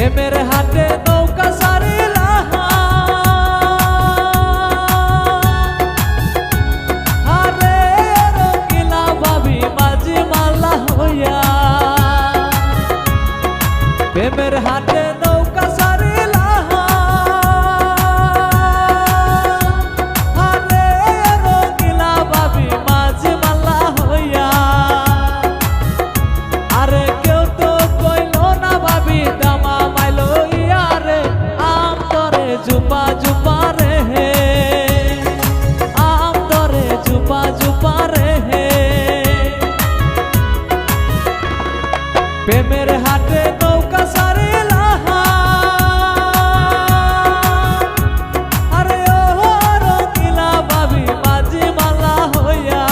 প্রেমের হাটে নৌকা সারিলা আরে রঙিলা ভাবি মাঝি মাল্লা হইয়া প্রেমের হাটে নৌকা সারিলা আরে রঙিলা ভাবি মাঝি মাল্লা হইয়া আরে কেউ তো কইল না ভাবি দামা মাইলো ইয়ারে আম তরে জুপা জুপা রে আম তরে জুপা জুপা রে প্রেমের হাটে নৌকা সারিলা আরে ও রঙিলা ভাবি মাঝি মালা হইয়া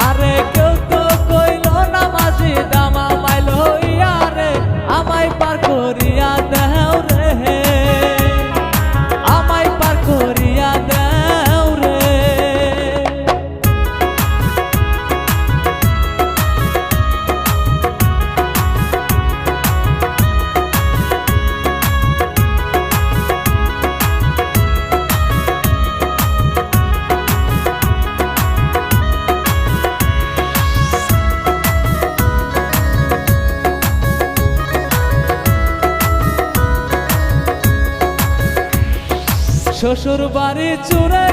আরে কেউ তো কইল না মাঝি দামা মাইলো ইয়ারে আমায় পার করিয়া দেও রে আমায় পার করিয়া দেও রে শ্বশুর বাড়ি চুরে